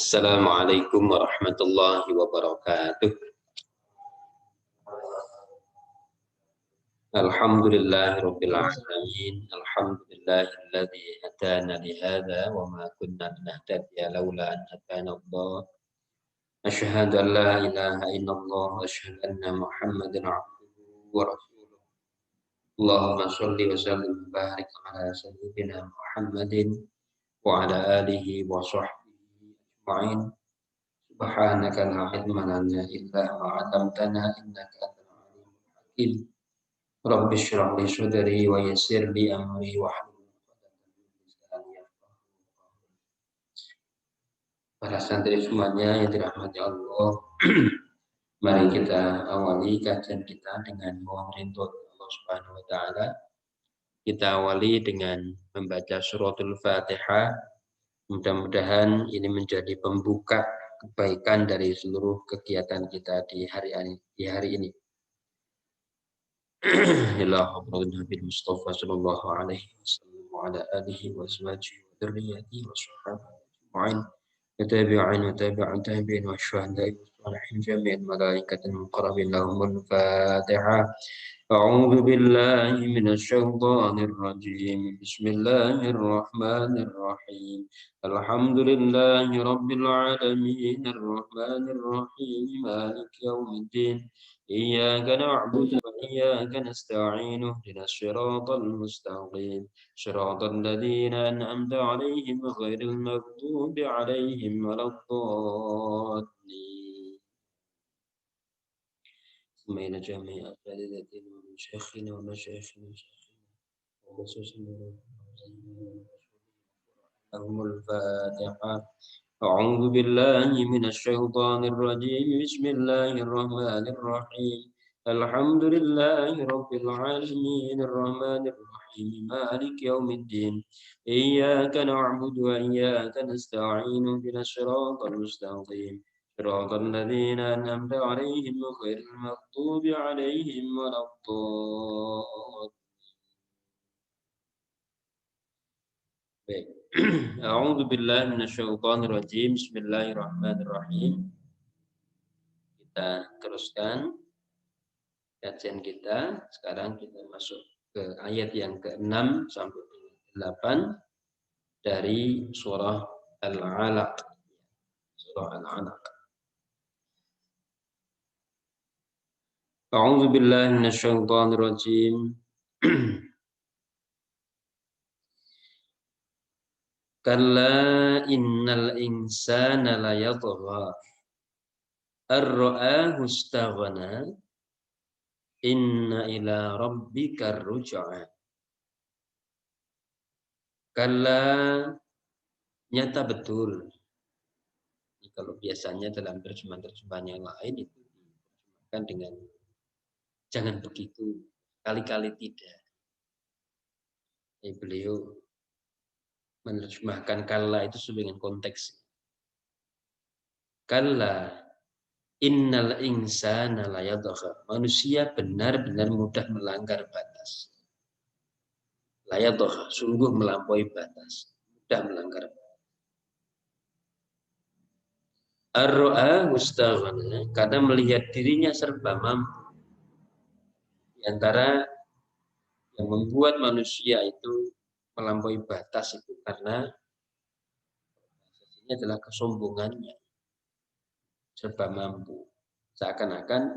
Assalamualaikum warahmatullahi wabarakatuh. Alhamdulillahirabbil alamin. Alhamdulillahilladzi hadana li hadza wa ma kunna linahtadiya laula an hadana Allah. Asyhadu an la ilaha illallah wa asyhadu anna Muhammadan abduhu wa rasuluh. Allahumma shalli wa sallim wa barik ala sayyidina Muhammadin wa ala alihi wa sahbihi ajma'in. Subhanaka la ilma lana illa ma 'allamtana innaka antal alimul hakim. Rabbi shrah li sadri wa yassir li amri wahlul 'uqdatam min lisani yafqahu qawli. Para santri semuanya yang dirahmati Allah, mari kita awali kajian kita dengan memohon Allah Subhanahu wa taala. Kita awali dengan membaca suratul Fatihah. Mudah-mudahan ini menjadi pembuka kebaikan dari seluruh kegiatan kita di hari ini. Ila hadratin Nabi Mustafa sallallahu alaihi wasallam wa ala alihi wa sahbihi wa dzurriyyatihi wa sahbihi ajma'in wa tabi'in wa syuhada'i wa shalihin jami'al malaikatil muqarrabin lahumul Fatihah. A'udzu billahi minasy syaithanir rajim. Bismillahirrahmanirrahim. Alhamdulillahi rabbil alamin arrahmanir rahim maliki yaumiddin. Iyyaka na'budu wa iyyaka nasta'in ihdinas siratal mustaqim siratal ladzina an'amta 'alaihim ghairil maghdubi 'alaihim waladdallin. سمعنا جميع أساتذتنا ومشايخنا ومشايخنا وخصوصا لهم الفاتحة. أعوذ بالله من الشيطان الرجيم. بسم الله الرحمن الرحيم. الحمد لله رب العالمين الرحمن الرحيم مالك يوم الدين. إياك نعبد وإياك نستعين اهدنا الصراط المستقيم صراط الذين أنعمت عليهم غير المغضوب عليهم ولا الضالين. A'udzu billahi minasyaitonir rajim. Bismillahirrahmanirrahim. Kita teruskan kajian kita. Sekarang kita masuk ke ayat yang ke-6 sampai 8 dari surah Al-Alaq. Surah Al-Alaq. A'udzu billahi minasyaitonir rajim. Kalla innal insana layatgha ar-ra'ahu istaghna inna ila rabbika ruj'a. Kalla, nyata betul. Kalau biasanya dalam terjemahan yang lain itu diterjemahkan dengan jangan begitu, kali-kali tidak. Beliau menerjemahkan kalla itu sesuai dengan konteks. Kalla innal insana layatgha. Manusia benar-benar mudah melanggar batas. Layatgha, sungguh melampaui batas, mudah melanggar batas. Ar-ra'a mustaghna, karena melihat dirinya serba mampu. Di antara yang membuat manusia itu melampaui batas itu karena ini adalah kesombongannya, serba mampu, seakan-akan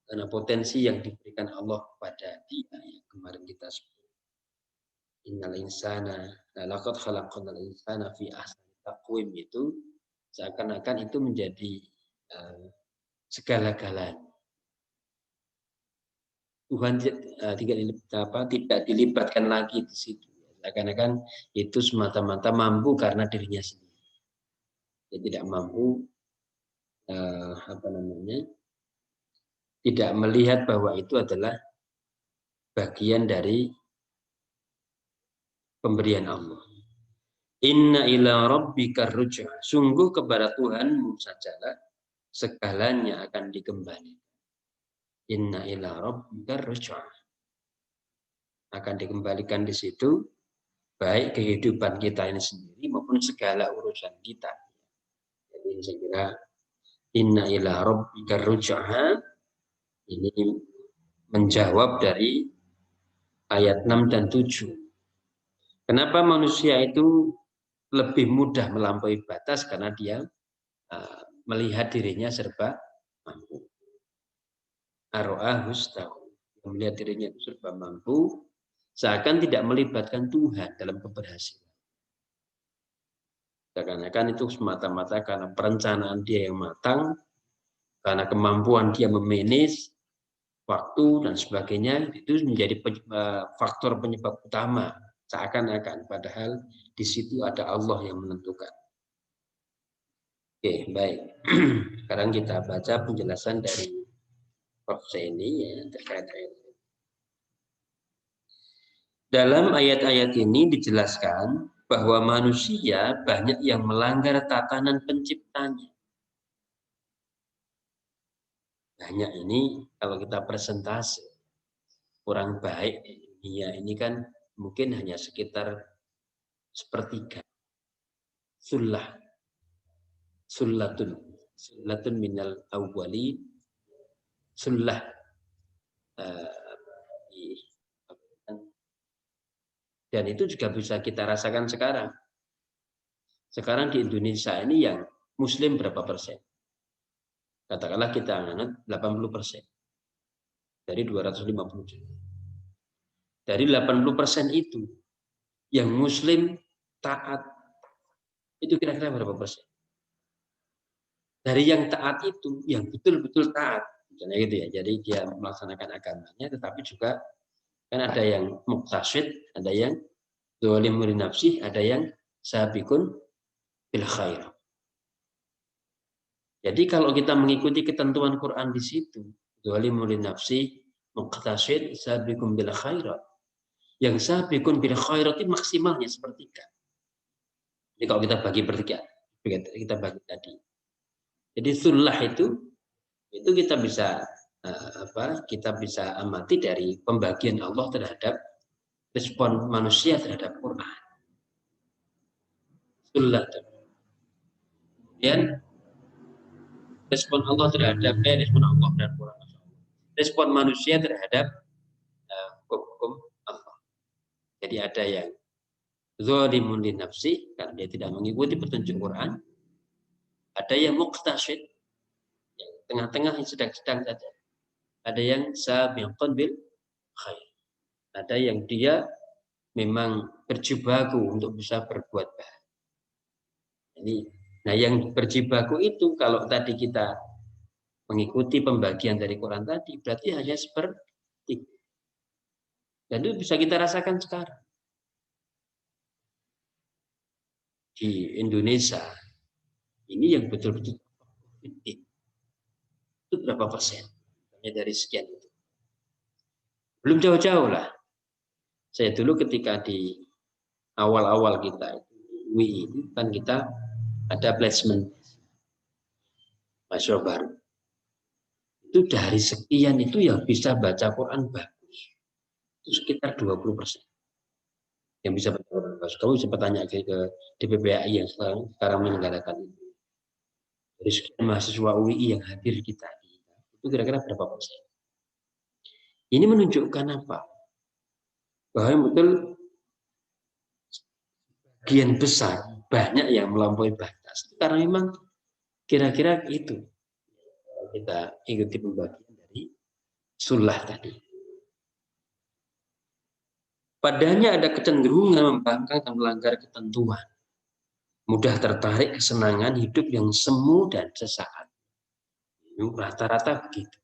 karena potensi yang diberikan Allah kepada dia yang kemarin kita sebut. Innal insana laqad khalaqnal insana fi ahsani taqwim, itu seakan-akan itu menjadi segala-galanya. Tuhan tidak dilibatkan lagi di situ. Seakan-akan itu semata-mata mampu karena dirinya sendiri. Dia tidak mampu tidak melihat bahwa itu adalah bagian dari pemberian Allah. Inna ila rabbika ruj'a. Sungguh kepada Tuhanmu sajalah segalanya akan dikembalikan. Inna ila rabbika ruj'a. Akan dikembalikan di situ baik kehidupan kita ini sendiri maupun segala urusan kita. Saya kira inna ila rabbika ruj'a ini menjawab dari ayat 6 dan 7. Kenapa manusia itu lebih mudah melampaui batas? Karena dia melihat dirinya serba mampu. Ar-ra'ahus tahu. Melihat dirinya serba mampu, seakan tidak melibatkan Tuhan dalam keberhasilan. Seakan-akan itu semata-mata karena perencanaan dia yang matang, karena kemampuan dia memanage waktu dan sebagainya, itu menjadi faktor penyebab utama. Seakan-akan, padahal di situ ada Allah yang menentukan. Oke, baik. Sekarang kita baca penjelasan dari Prof. ini ya, terkait ayat. Dalam ayat-ayat ini dijelaskan bahwa manusia banyak yang melanggar tatanan penciptanya. Banyak ini kalau kita presentasi kurang baik di dunia ini kan mungkin hanya sekitar sepertiga. Sullatun minal awwali, sullah dan itu juga bisa kita rasakan sekarang. Sekarang di Indonesia ini yang Muslim berapa persen? Katakanlah kita anut 80% dari 250 juta. Dari 80% itu yang Muslim taat itu kira-kira berapa persen? Dari yang taat itu yang betul-betul taat, misalnya gitu ya. Jadi dia melaksanakan agamanya, tetapi juga kan ada yang muqtasid, ada yang dzalimun nafsi, ada yang sabiqun bil khair. Jadi kalau kita mengikuti ketentuan Quran di situ, dzalimun nafsi, muqtasid, sabiqun bil khairat. Yang sabiqun bil khairat itu maksimalnya sepertiga. Jadi kalau kita bagi bertiga, kita bagi tadi. Jadi sullah itu kita bisa kita bisa amati dari pembagian Allah terhadap respon manusia terhadap Quran. Sullah. Kemudian respon Allah terhadap respon Allah dan Quran. Respon manusia terhadap hukum Allah. Jadi ada yang zalimun li nafsi karena dia tidak mengikuti petunjuk Quran. Ada yang muqtasid, yang tengah-tengah yang sedang-sedang saja. Ada yang sabiqun bil khair. Ada yang dia memang berjibaku untuk bisa berbuat baik. Nah yang berjibaku itu kalau tadi kita mengikuti pembagian dari Quran tadi, berarti hanya seperti itu. Dan itu bisa kita rasakan sekarang. Di Indonesia, ini yang betul-betul itu berapa persen? Hanya dari sekian itu. Belum jauh-jauh lah. Saya dulu ketika di awal-awal kita WI itu kan kita ada placement mahasiswa baru. Itu dari sekian itu yang bisa baca Quran bagus. Itu sekitar 20%. Yang bisa baca Quran bagus. Kamu bisa bertanya ke DPPAI yang sekarang menyelenggarakan itu. Dari sekian mahasiswa UI yang hadir kita, itu kira-kira berapa persen? Ini menunjukkan apa? Bahwa betul bagian besar banyak yang melampaui batas. Karena memang kira-kira itu kita ikuti pembagian dari sullah tadi. Padanya ada kecenderungan membangkang dan melanggar ketentuan. Mudah tertarik kesenangan hidup yang semu dan sesaat. Rata-rata begitu.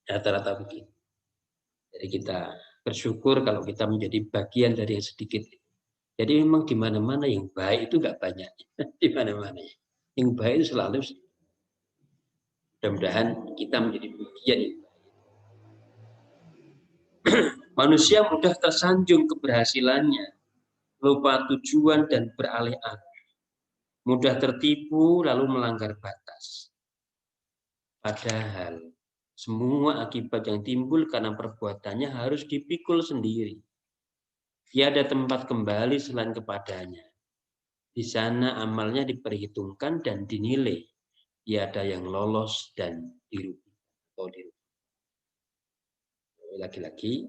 Rata-rata begitu. Jadi kita bersyukur kalau kita menjadi bagian dari yang sedikit. Jadi memang di mana-mana yang baik itu nggak banyak. Di mana-mana. Yang baik itu selalu. Mudah-mudahan kita menjadi bagian yang baik. Manusia mudah tersanjung keberhasilannya, lupa tujuan dan beralih-alih. Mudah tertipu lalu melanggar batas. Padahal semua akibat yang timbul karena perbuatannya harus dipikul sendiri. Tiada tempat kembali selain kepadanya. Di sana amalnya diperhitungkan dan dinilai. Tiada yang lolos dan dirugikan. Lagi-lagi,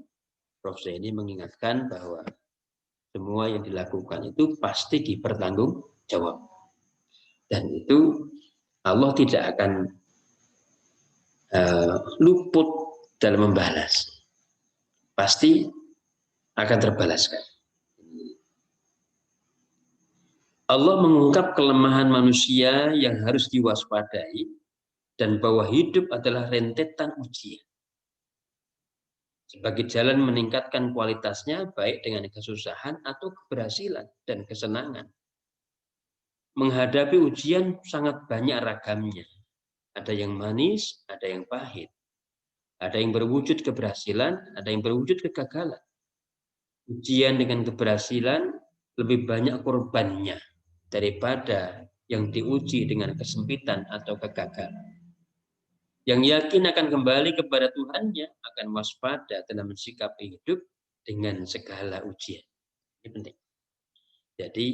Prof. Zaini mengingatkan bahwa semua yang dilakukan itu pasti dipertanggungjawab. Dan itu Allah tidak akan luput dalam membalas. Pasti akan terbalaskan. Allah mengungkap kelemahan manusia yang harus diwaspadai dan bahwa hidup adalah rentetan ujian. Sebagai jalan meningkatkan kualitasnya baik dengan kesusahan atau keberhasilan dan kesenangan. Menghadapi ujian sangat banyak ragamnya. Ada yang manis, ada yang pahit. Ada yang berwujud keberhasilan, ada yang berwujud kegagalan. Ujian dengan keberhasilan lebih banyak korbannya daripada yang diuji dengan kesempitan atau kegagalan. Yang yakin akan kembali kepada Tuhannya akan waspada dalam mensikapi hidup dengan segala ujian. Ini penting. Jadi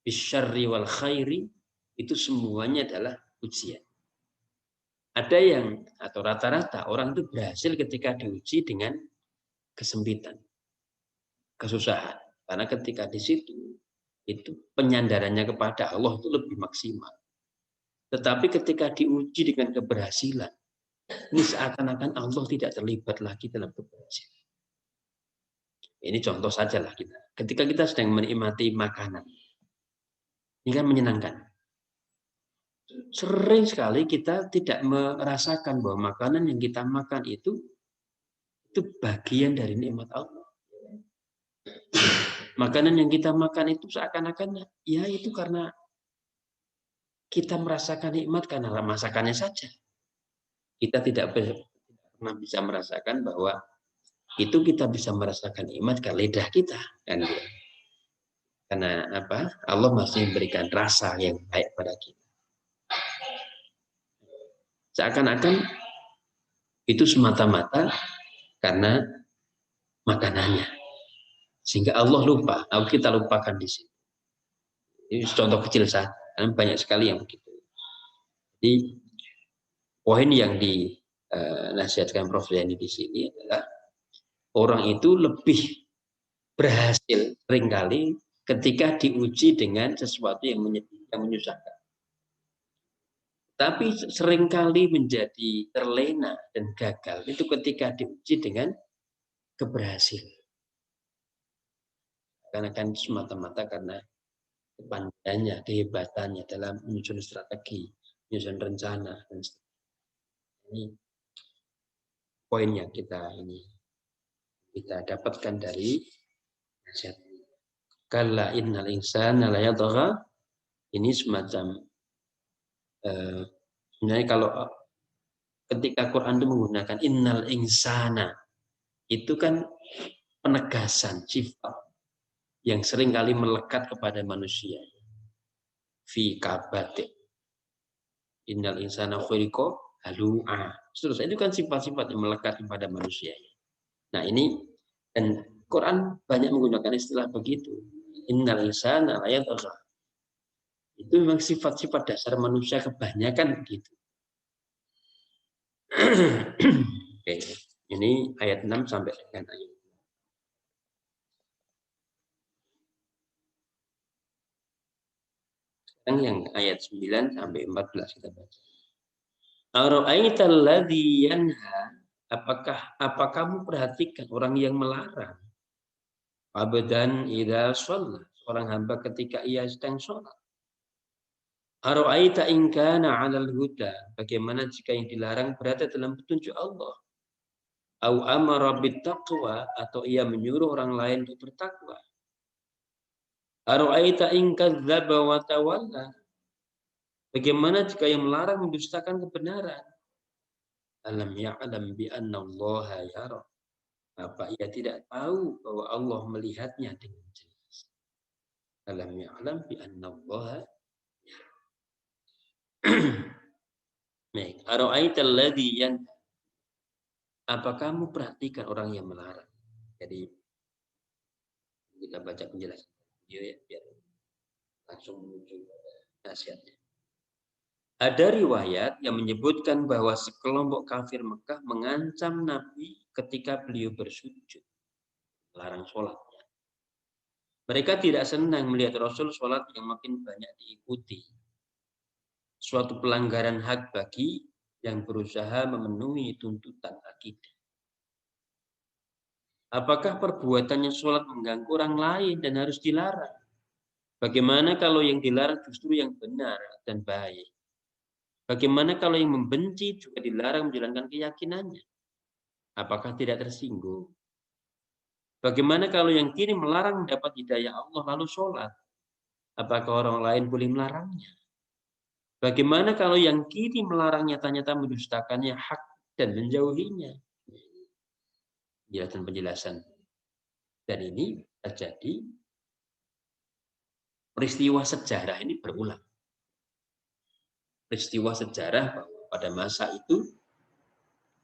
bisyarri wal khairi itu semuanya adalah ujian. Ada yang atau rata-rata orang itu berhasil ketika diuji dengan kesempitan, kesusahan. Karena ketika di situ itu penyandarannya kepada Allah itu lebih maksimal. Tetapi ketika diuji dengan keberhasilan, ini seakan-akan Allah tidak terlibat lagi dalam keberhasilan. Ini contoh saja lah kita. Ketika kita sedang menikmati makanan, ini kan menyenangkan. Sering sekali kita tidak merasakan bahwa makanan yang kita makan itu bagian dari nikmat Allah. Makanan yang kita makan itu seakan-akan ya itu karena kita merasakan nikmat karena masakannya saja. Kita tidak pernah bisa merasakan bahwa itu kita bisa merasakan nikmat ke lidah kita kan. Karena apa? Allah masih memberikan rasa yang baik pada kita. Seakan-akan itu semata-mata karena makanannya. Sehingga Allah lupa, atau kita lupakan di sini. Ini contoh kecil saja, karena banyak sekali yang begitu. Jadi poin yang dinasihatkan Prof. Yani di sini adalah orang itu lebih berhasil seringkali ketika diuji dengan sesuatu yang menyusahkan. Tapi seringkali menjadi terlena dan gagal itu ketika diuji dengan keberhasilan. Karena kan semata-mata karena kepandaiannya, kehebatannya dalam menyusun strategi, menyusun rencana. Dan ini poin yang kita dapatkan dari nasihat. Kalla innal insana la yatgha. Ini semacam sebenarnya kalau ketika Quran itu menggunakan innal insana, itu kan penegasan sifat yang sering kali melekat kepada manusia. Fi kabate. Innal insana khuliqa halu'a. Seterusnya itu kan sifat-sifat yang melekat kepada manusia. Nah ini, dan Quran banyak menggunakan istilah begitu. Innal insana la yatgha. Itu memang sifat-sifat dasar manusia kebanyakan begitu. Oke, ini ayat 6 sampai dengan ayat. Sekarang yang ayat 9 sampai 14 kita baca. Ara'aital ladzi yanha, apa kamu perhatikan orang yang melarang abdan idza shalla, orang hamba ketika ia sedang sholat. Ara'aita in kana 'alal huda, bagaimana jika yang dilarang berada dalam petunjuk Allah? Au amara bittaqwa, atau ia menyuruh orang lain untuk bertakwa. Ara'aita in kadzdzaba wa tawalla, bagaimana jika yang melarang mendustakan kebenaran? Alam ya'lam bi anna Allah yara, apa ia tidak tahu bahwa Allah melihatnya dengan jelas? Alam ya'lam bi anna Allah yara. Baik, ara'aital ladzi yanha, apa kamu perhatikan orang yang melarang? Jadi Kita baca penjelasan video ya, biar langsung menuju nasihatnya. Ada riwayat yang menyebutkan bahwa sekelompok kafir Mekah mengancam Nabi ketika beliau bersujud, larang sholatnya. Mereka tidak senang melihat Rasul sholat yang makin banyak diikuti. Suatu pelanggaran hak bagi yang berusaha memenuhi tuntutan akidah. Apakah perbuatannya sholat mengganggu orang lain dan harus dilarang? Bagaimana kalau yang dilarang justru yang benar dan baik? Bagaimana kalau yang membenci juga dilarang menjalankan keyakinannya? Apakah tidak tersinggung? Bagaimana kalau yang kiri melarang mendapat hidayah Allah lalu sholat? Apakah orang lain boleh melarangnya? Bagaimana kalau yang kiri melarangnya ternyata mendustakannya hak dan menjauhinya? Penjelasan-penjelasan. Dan ini terjadi peristiwa sejarah ini berulang. Peristiwa sejarah bahwa pada masa itu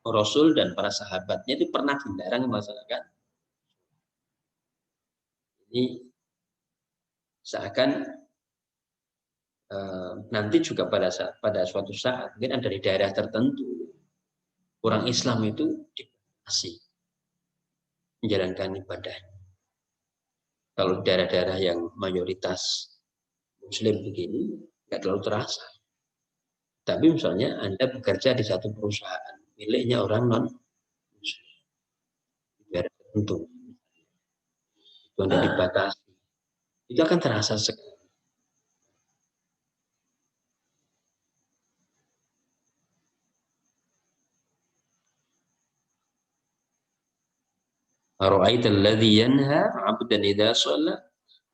Rasul dan para sahabatnya itu pernah dilarang melaksanakan. Ini seakan nanti juga pada suatu saat mungkin ada di daerah tertentu orang Islam itu dibatasi menjalankan ibadah. Kalau daerah-daerah yang mayoritas Muslim begini nggak terlalu terasa. Tapi misalnya Anda bekerja di satu perusahaan miliknya orang non Muslim di daerah tertentu, itu Anda dibatasi, itu akan terasa sekali. Ara'aita alladhi yanha 'abdan idza shalla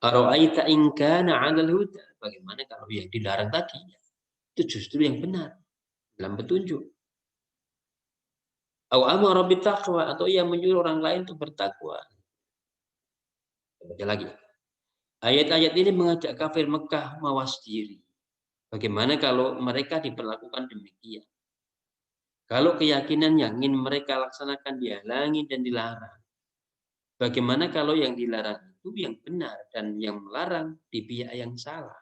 ara'aita in kana 'alal huda. Bagaimana kalau yang dilarang tadi itu justru yang benar dalam petunjuk. Au amara bittaqwa atau ia menyuruh orang lain untuk bertakwa. Baca lagi. Ayat-ayat ini mengajak kafir Mekah mawas diri. Bagaimana kalau mereka diperlakukan demikian? Kalau keyakinan yang ingin mereka laksanakan dihalangi dan dilarang. Bagaimana kalau yang dilarang itu yang benar dan yang melarang di pihak yang salah?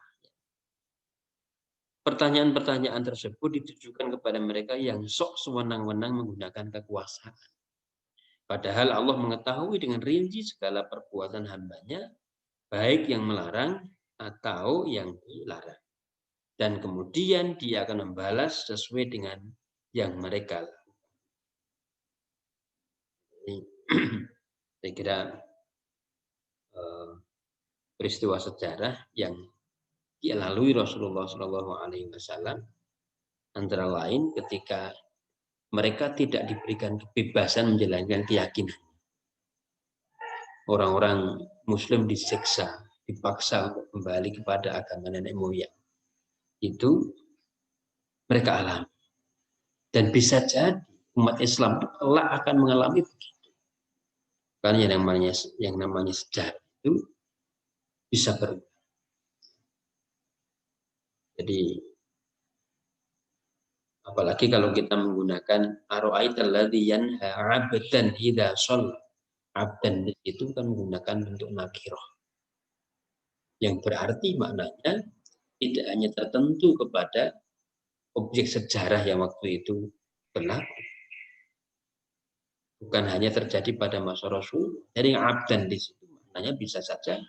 Pertanyaan-pertanyaan tersebut ditujukan kepada mereka yang sok sewenang-wenang menggunakan kekuasaan. Padahal Allah mengetahui dengan rinci segala perbuatan hambanya, baik yang melarang atau yang dilarang. Dan kemudian dia akan membalas sesuai dengan yang mereka lakukan. Saya kira peristiwa sejarah yang dilalui Rasulullah SAW antara lain ketika mereka tidak diberikan kebebasan menjalankan keyakinan. Orang-orang Muslim disiksa, dipaksa untuk kembali kepada agama nenek moyang. Itu mereka alami. Dan bisa jadi umat Islam kelak akan mengalami begitu. Karena yang namanya sejarah itu bisa berubah. Jadi apalagi kalau kita menggunakan ara'aital ladzi yanha 'abdan idza shalla. Abdan itu kan menggunakan bentuk nakirah. Yang berarti maknanya tidak hanya tertentu kepada objek sejarah yang waktu itu berlaku. Bukan hanya terjadi pada masa Rasul. Jadi abdan di situ maknanya bisa saja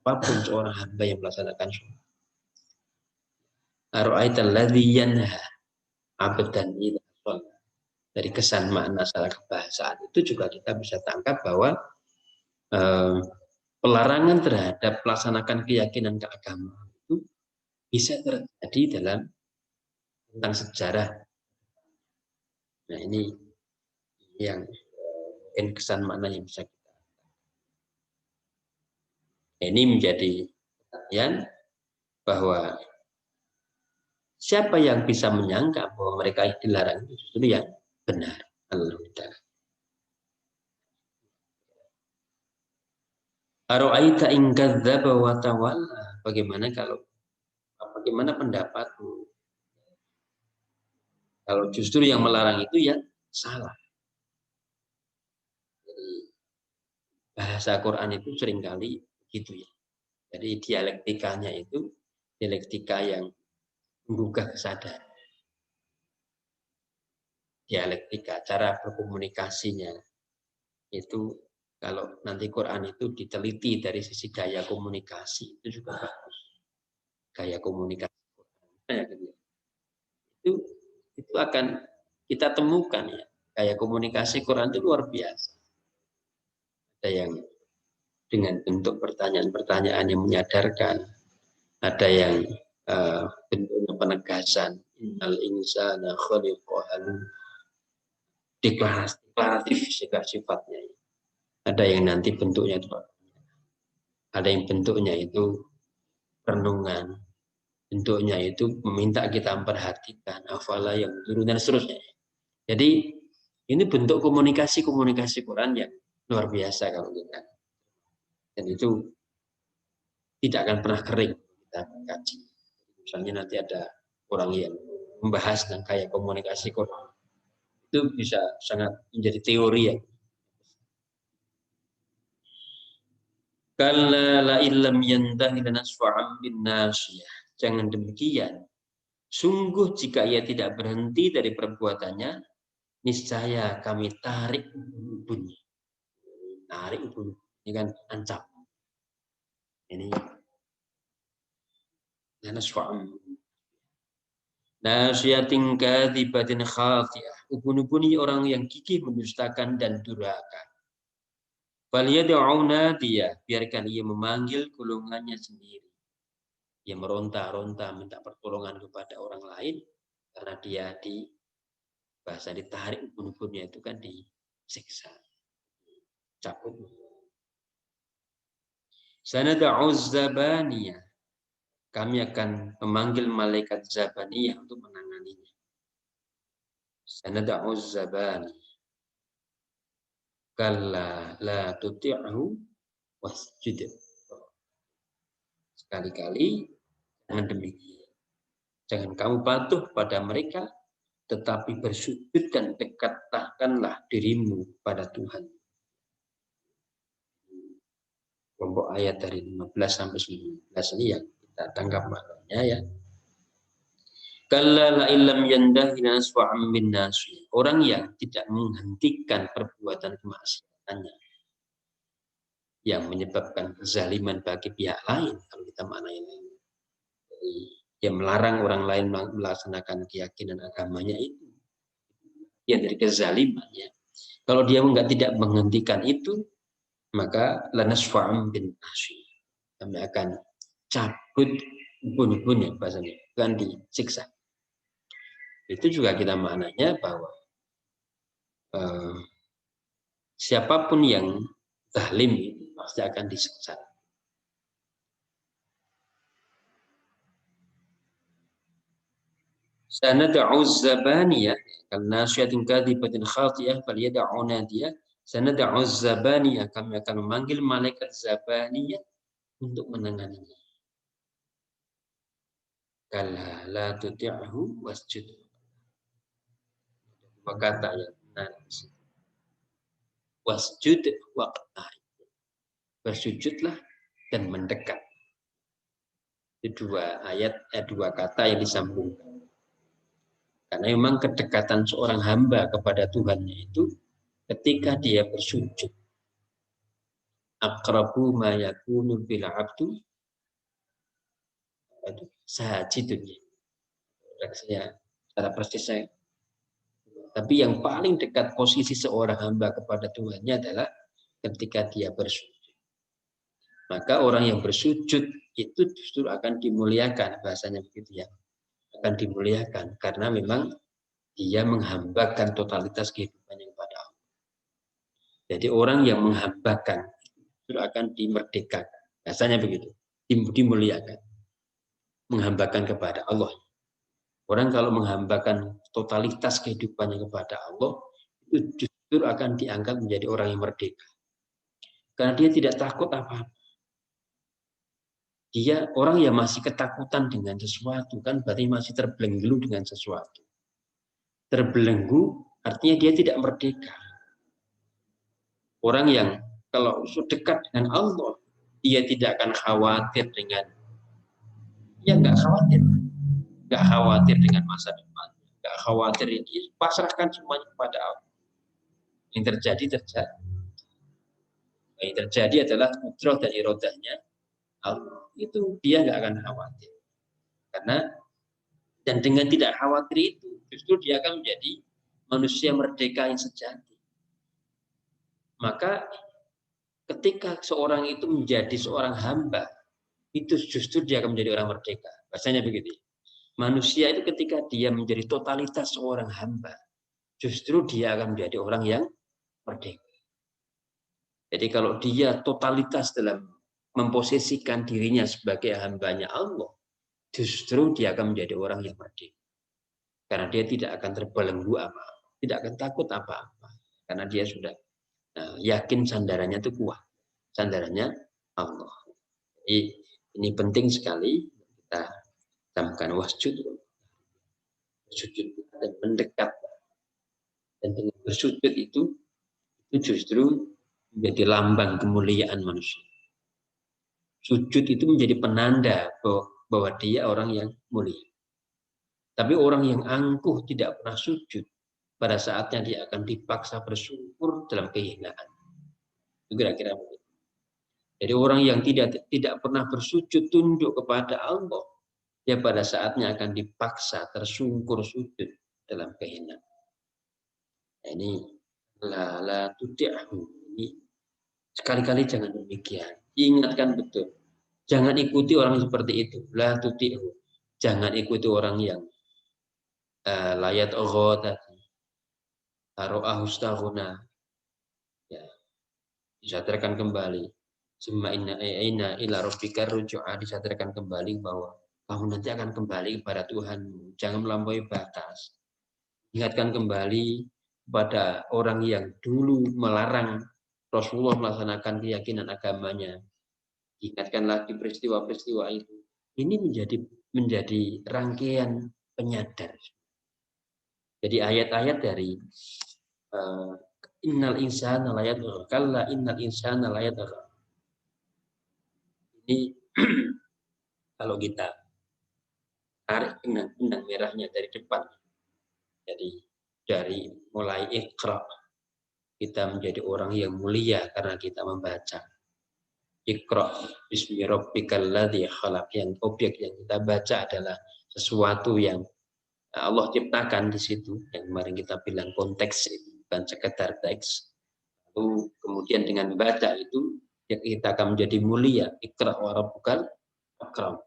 apapun seorang hamba yang melaksanakan sholat. Ara'aital ladzi yanha 'abdan idza shalla. Dari kesan makna secara kebahasaan itu juga kita bisa tangkap bahwa pelarangan terhadap melaksanakan keyakinan keagamaan itu bisa terjadi dalam tentang sejarah. Nah ini yang kesan makna yang bisa kita. Ini menjadi pertanyaan bahwa siapa yang bisa menyangka bahwa mereka dilarang itu justru yang benar. Alhamdulillah. Ara'aita in kadzdzaba wa tawalla. Bagaimana pendapatmu? Kalau justru yang melarang itu yang salah. Jadi bahasa Quran itu seringkali gitu ya. Jadi dialektikanya itu dialektika yang menggugah kesadaran. Dialektika, cara berkomunikasinya itu kalau nanti Quran itu diteliti dari sisi gaya komunikasi itu juga bagus. Gaya komunikasi itu akan kita temukan ya. Gaya komunikasi Quran itu luar biasa. Ada yang dengan bentuk pertanyaan-pertanyaan yang menyadarkan, ada yang bentuknya penegasan, innal insana khuliqa halu'a, deklaratif sifatnya. Ada yang nanti bentuknya itu, ada yang bentuknya itu renungan, bentuknya itu meminta kita memperhatikan, afala yang turun dan seterusnya. Jadi ini bentuk komunikasi Quran yang luar biasa kalau kita, dan itu tidak akan pernah kering kita kaji. Misalnya nanti ada orang yang membahas tentang kayak komunikasi Quran, itu bisa sangat menjadi teori ya. Kalla la illam yantahi lanasfa'an bin nasiyah. Jangan demikian. Sungguh jika ia tidak berhenti dari perbuatannya, niscaya kami tarik ubun-ubunnya. Tarik ubun, ini kan ancam. Ini lanasfa'an. Nasiyatin kadzibatin khati'ah. Ubun-ubun ini orang yang gigih mendustakan dan durhaka. Faliyad'una dia, biarkan ia memanggil golongannya sendiri. Ia meronta-ronta minta pertolongan kepada orang lain karena dia bahasa ditarik ubun-ubunnya itu kan disiksa, cabut. Sanad'uz zabaniyah. Kami akan memanggil malaikat zabaniyah untuk menanganinya. Sanad'uz zabaniyah. Kalla la tuti'hu wasjud. Sekali-kali jangan demikian. Jangan kamu patuh pada mereka, tetapi bersujud dan dekatkanlah dirimu pada Tuhan. Kelompok ayat dari 15 sampai 19 ini yang kita tangkap maknanya ya. Kalla la illam yandahi nasfa'an bin nasi. Orang yang tidak menghentikan perbuatan kemaksiatannya yang menyebabkan kezaliman bagi pihak lain, kalau kita maknai ini. Jadi, dia melarang orang lain melaksanakan keyakinan agamanya itu. Ya dari kezaliman ya. Kalau dia tidak menghentikan itu, maka lanasfa'an bin nasi. Kami akan cabut ubun-ubunnya bahasanya, bukan disiksa. Itu juga kita maknanya bahwa siapapun yang zalim pasti akan disiksa. Sanad'uz zabaniyah karena nasyiatin kadzibatin khatiyah falyad'u nadiyah. Sanad'uz zabaniyah, kami akan memanggil malaikat zabaniyah untuk menanganinya. Kalla la tuti'hu wasjud. Kata ya benar. Wasjud waqta'id. Bersujudlah dan mendekat. Itu dua kata yang disambungkan. Karena memang kedekatan seorang hamba kepada Tuhannya itu ketika dia bersujud. Aqrabu ma yakunu bil 'abdu sajidun. Saya secara persisnya. Tapi yang paling dekat posisi seorang hamba kepada Tuhannya adalah ketika dia bersujud. Maka orang yang bersujud itu justru akan dimuliakan, bahasanya begitu ya. Akan dimuliakan karena memang dia menghambakan totalitas kehidupannya kepada Allah. Jadi orang yang menghambakan itu akan dimerdekakan. Bahasanya begitu, dimuliakan. Menghambakan kepada Allah. Orang kalau menghambakan totalitas kehidupannya kepada Allah, itu justru akan dianggap menjadi orang yang merdeka. Karena dia tidak takut apa-apa. Dia orang yang masih ketakutan dengan sesuatu, kan berarti masih terbelenggu dengan sesuatu. Terbelenggu artinya dia tidak merdeka. Orang yang kalau dekat dengan Allah, dia tidak akan khawatir dengan, ya nggak khawatir dengan masa depan, nggak khawatir ini, pasrahkan semuanya kepada Allah. Yang terjadi. Yang terjadi adalah kudrah dan irodahnya Allah. Itu dia nggak akan khawatir. Karena dan dengan tidak khawatir itu, justru dia akan menjadi manusia merdeka yang sejati. Maka ketika seorang itu menjadi seorang hamba, itu justru dia akan menjadi orang merdeka. Bahasanya begitu. Manusia itu ketika dia menjadi totalitas seorang hamba, justru dia akan menjadi orang yang merdeka. Jadi kalau dia totalitas dalam memposisikan dirinya sebagai hambanya Allah, justru dia akan menjadi orang yang merdeka. Karena dia tidak akan terbelenggu apa-apa, tidak akan takut apa-apa. Karena dia sudah yakin sandarannya itu kuat. Sandarannya Allah. Jadi ini penting sekali kita camkan wasjud. Sujud dan mendekat. Dan dengan bersujud itu justru menjadi lambang kemuliaan manusia. Sujud itu menjadi penanda bahwa dia orang yang mulia. Tapi orang yang angkuh tidak pernah sujud, pada saatnya dia akan dipaksa bersyukur dalam kehinaan. Itu kira-kira begitu. Jadi orang yang tidak pernah bersujud tunduk kepada Allah, dia pada saatnya akan dipaksa tersungkur sujud dalam kehinaan. Ini la tudi'hu. Ini sekali-kali jangan demikian. Ingatkan betul. Jangan ikuti orang seperti itu. La tudi'hu. Jangan ikuti orang yang layat tadi. Aro'ahustaghuna. Ya, disadarkan kembali. Summa inna ila rabbika ruju'a, disadarkan kembali bahwa kamu nanti akan kembali kepada Tuhan. Jangan melampaui batas. Ingatkan kembali kepada orang yang dulu melarang Rasulullah melaksanakan keyakinan agamanya. Ingatkan lagi peristiwa-peristiwa itu. Ini menjadi rangkaian penyadar. Jadi ayat-ayat dari innal insana la yatgha, kalla innal insana la yatgha. Ini kalau kita tarik benang merahnya dari depan. Jadi dari mulai Iqra, kita menjadi orang yang mulia karena kita membaca. Iqra bismi rabbikal ladzi khalaq, yang objek yang kita baca adalah sesuatu yang Allah ciptakan di situ. Yang kemarin kita bilang konteks itu bukan sekedar teks. Lalu kemudian dengan membaca itu ya kita akan menjadi mulia. Iqra wa rabbukal akram.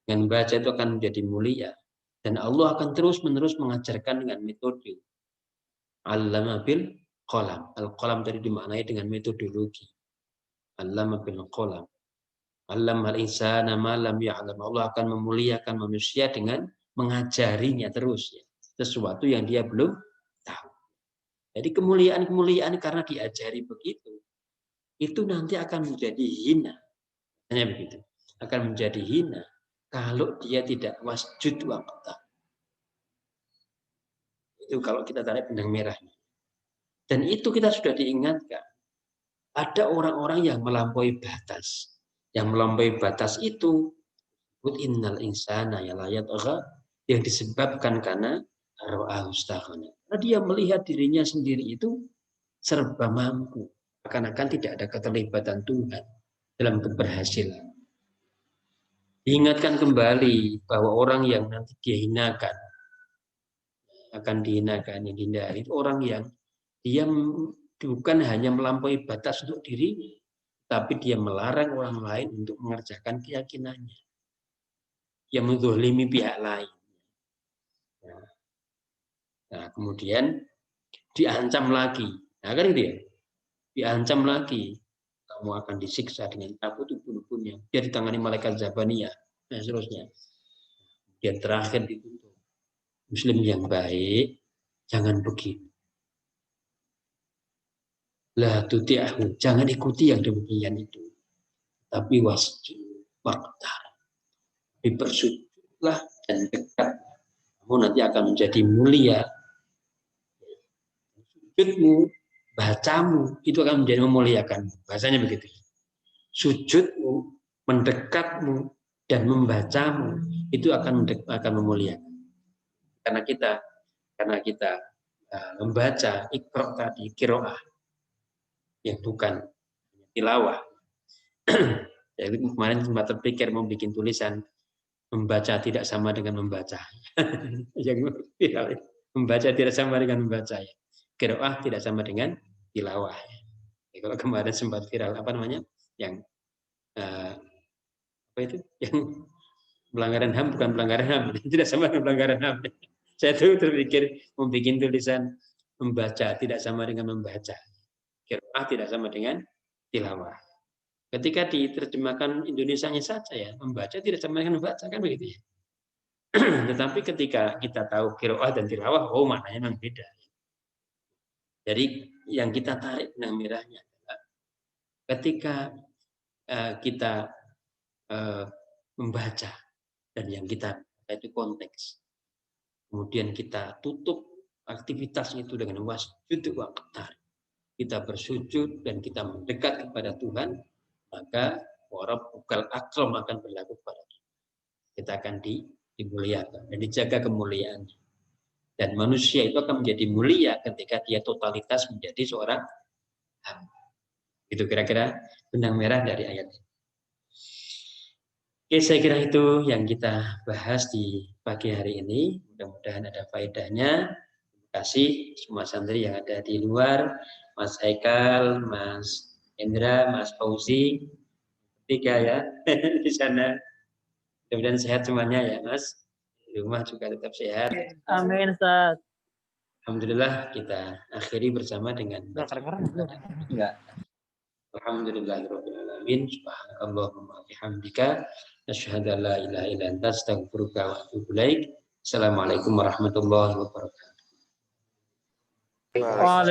Dengan membaca itu akan menjadi mulia. Dan Allah akan terus-menerus mengajarkan dengan metode. Allama bil qalam. Al-qalam tadi dimaknai dengan metodologi. Allama bil qalam. Allama al-insana ma lam ya'lam. Allah akan memuliakan manusia dengan mengajarinya terus. Ya. Sesuatu yang dia belum tahu. Jadi kemuliaan-kemuliaan karena diajari begitu. Itu nanti akan menjadi hina. Hanya begitu. Akan menjadi hina kalau dia tidak wasjud waqta. Itu kalau kita tarik benang merahnya. Dan itu kita sudah diingatkan. Ada orang-orang yang melampaui batas. Yang melampaui batas itu innal insana ya layat yang disebabkan karena ra'ahustaghna. Karena dia melihat dirinya sendiri itu serba mampu. Akan-akan tidak ada keterlibatan Tuhan dalam keberhasilan. Diingatkan kembali bahwa orang yang nanti dia hinakan, akan dihinakan, yang dihindari itu orang yang dia bukan hanya melampaui batas untuk dirinya, tapi dia melarang orang lain untuk mengerjakan keyakinannya. Dia menzalimi pihak lain. Nah, kemudian diancam lagi. Nah, kan itu ya. Diancam lagi. Kamu akan disiksa dengan cabut tubuh-tubuhnya. Dia ditangani malaikat Zabaniyah. Nah, seterusnya. Dia terakhir ditutup. Muslim yang baik, jangan begitu. La tuti'ahu, jangan ikuti yang demikian itu. Tapi wasjud waqtar. Bersujudlah dan dekat. Kamu nanti akan menjadi mulia. Sujudmu bacamu itu akan menjadi memuliakan. Bahasanya begitu. Sujudmu, mendekatmu, dan membacamu itu akan memuliakan. Karena kita membaca Iqra tadi, qiraah yang bukan tilawah. Jadi kemarin sempat terpikir mau bikin tulisan membaca tidak sama dengan membaca. Yang viral. Membaca tidak sama dengan membaca ya. Qiraah tidak sama dengan tilawah. Ya, kalau kemarin sempat viral apa namanya? Yang apa itu? Yang pelanggaran HAM bukan pelanggaran HAM, tidak sama dengan pelanggaran HAM. Saya tuh terpikir membuat tulisan membaca tidak sama dengan membaca. Qiraah tidak sama dengan tilawah. Ketika diterjemahkan Indonesianya saja ya, membaca tidak sama dengan membaca kan begitu ya. Tetapi ketika kita tahu qiraah dan tilawah, oh maknanya memang beda. Jadi yang kita tarik benang merahnya adalah ketika kita membaca dan yang kita itu konteks. Kemudian kita tutup aktivitas itu dengan wasjud wa qtar. Kita bersujud dan kita mendekat kepada Tuhan, maka Rabbukal akram akan berlaku kepada kita. Kita akan dimuliakan dan dijaga kemuliaannya. Dan manusia itu akan menjadi mulia ketika dia totalitas menjadi seorang hamba. Itu kira-kira benang merah dari ayat ini. Oke, saya kira itu yang kita bahas di pagi hari ini. Mudah-mudahan ada faedahnya. Terima kasih semua santri yang ada di luar, Mas Haikal, Mas Indra, Mas Fauzi, tiga ya di sana. Mudah-mudahan sehat semuanya ya, Mas. Di rumah juga tetap sehat. Amin, Ustaz. Alhamdulillah kita akhiri bersama dengan Enggak. Alhamdulillahirabbil alamin. Subhanakallahumma wa bihamdika asyhadu an la ilaha illa anta astaghfiruka wa atubu ilaik. Assalamualaikum warahmatullahi wabarakatuh. Waalaikumsalam.